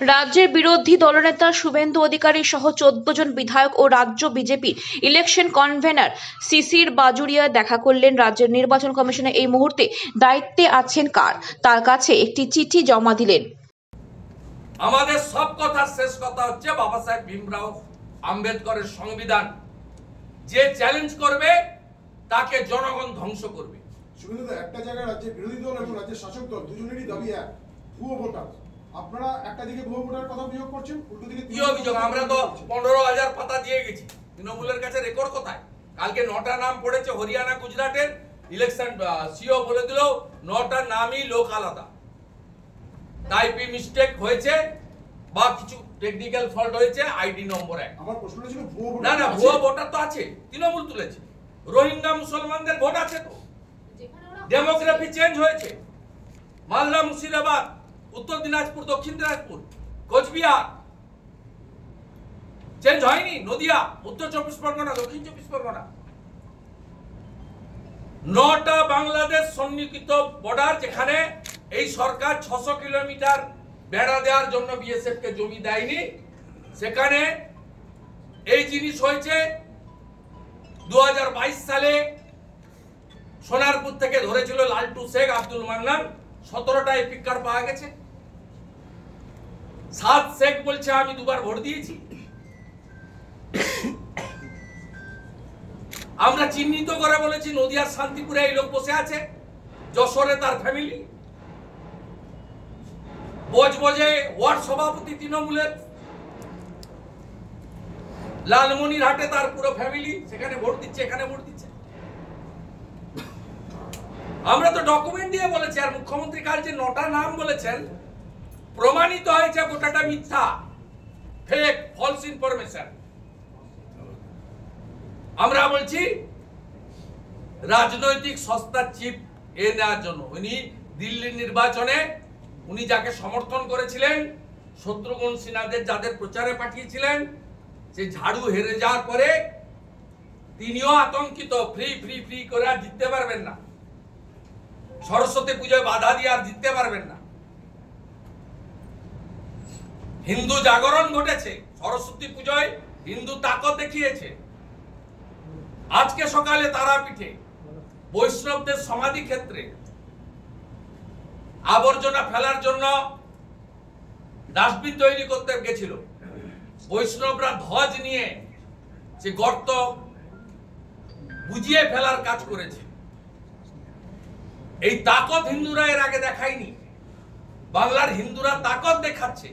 রাজ্যের বিরোধী দলনেতা শুভেন্দু অধিকারী সহ 14 জন বিধায়ক ও রাজ্য বিজেপি ইলেকশন কনভেনার শিশির বাজুরিয়া দেখা করলেন রাজ্যের নির্বাচন কমিশনে। এই মুহূর্তে দায়িত্বে আছেন কার, তার কাছে একটি চিঠি জমা দিলেন। আমাদের সব কথা শেষ কথা হচ্ছে বাবা সাহেব ভীমরাও আম্বেদকরের সংবিধান। যে চ্যালেঞ্জ করবে তাকে জনগণ ধ্বংস করবে। শুভেন্দু, একটা জায়গায় রাজ্যের বিরোধী দল এবং রাজ্যের শাসক দল দুজনেরই দাবি এক, ভুয়ো ভোটার। আপনারা একটা দিকে ভুয়ো ভোটার কথা অভিযোগ করছেন, উল্টো দিকে কি অভিযোগ? আমরা তো 15,000 পাতা দিয়ে গেছি। তৃণমূলের কাছে রেকর্ড কোথায়? কালকে 9টা নাম পড়েছে হরিয়ানা গুজরাটের ইলেকশন সিও বলে দিল 9টা নামই লোক আলাদা। টাইপি মিস্টেক হয়েছে বা কিছু টেকনিক্যাল ফল্ট হয়েছে, আইডি নম্বর 1। আমার প্রশ্ন ছিল ভুয়ো ভোটার। না ভুয়ো ভোটার তো আছে, তৃণমূল তুলেছে। রোহিঙ্গা মুসলমানদের ভোট আছে তো, ডেমোগ্রাফি চেঞ্জ হয়েছে। মালদা, মুর্শিদাবাদ, উত্তর দিনাজপুর, দক্ষিণ দিনাজপুর, কোচবিহার চেঞ্জ হয়নি। নদিয়া, উত্তর 24 পরগনা, দক্ষিণ 24 পরগনা। 9টা বাংলাদেশ সন্নিহিত বর্ডার, যেখানে এই সরকার 600 কিলোমিটার বেড়া দেওয়ার জন্য বিএসএফ কে জমি দেয়নি, সেখানে এই জিনিস হয়েছে। 2022 সালে সোনারপুর থেকে ধরেছিল লালটু শেখ, আব্দুল মান্নান, 17টা এপিক কার্ড পাওয়া গেছে। 7 শেখ বলছে আমি 2বার ভোট দিয়েছি। আমরা চিহ্নিত করে বলেছি নদিয়ার শান্তিপুরে এই লোক বসে আছে, যশোরে তার ফ্যামিলি, বজবজে ওয়ার্ড সভাপতি তৃণমূলের, লালমনিরহাটে তার পুরো ফ্যামিলি, সেখানে ভোট দিচ্ছে, এখানে ভোট দিচ্ছে। আমরা তো ডকুমেন্ট দিয়ে বলেছি। আর মুখ্যমন্ত্রী কাল যে 9টা নাম বলেছেন, প্রমাণিত হয়েছে গোটাটা মিথ্যা, ফেক, ফলস ইনফরমেশন। আমরা বলছি রাজনৈতিক সস্তার চিপ এ নেওয়ার জন্য উনি দিল্লির নির্বাচনে উনি যাকে সমর্থন করেছিলেন, শত্রুঘ্ন সিনহাদের যাদের প্রচারে পাঠিয়েছিলেন, সে ঝাড়ু হেরে যাওয়ার পরে তিনিও আতঙ্কিত। ফ্রি ফ্রি ফ্রি করে আর জিততে পারবেন না। সরস্বতী পুজোয় বাধা দিয়ে আর জিততে পারবেন না। হিন্দু জাগরণ ঘটেছে, সরস্বতী পুজোয় হিন্দু তাকত দেখিয়েছে। আজকে সকালে তারাপীঠে বৈষ্ণবদের সমাধি ক্ষেত্রে আবর্জনা ফেলার জন্য ডাস্টবিন তৈরি করতে গেছিল, বৈষ্ণবরা ধ্বজ নিয়ে সে গর্ত বুঝিয়ে ফেলার কাজ করেছে। এই তাকত হিন্দুরা এর আগে দেখায়নি। বাংলার হিন্দুরা তাকত দেখাচ্ছে।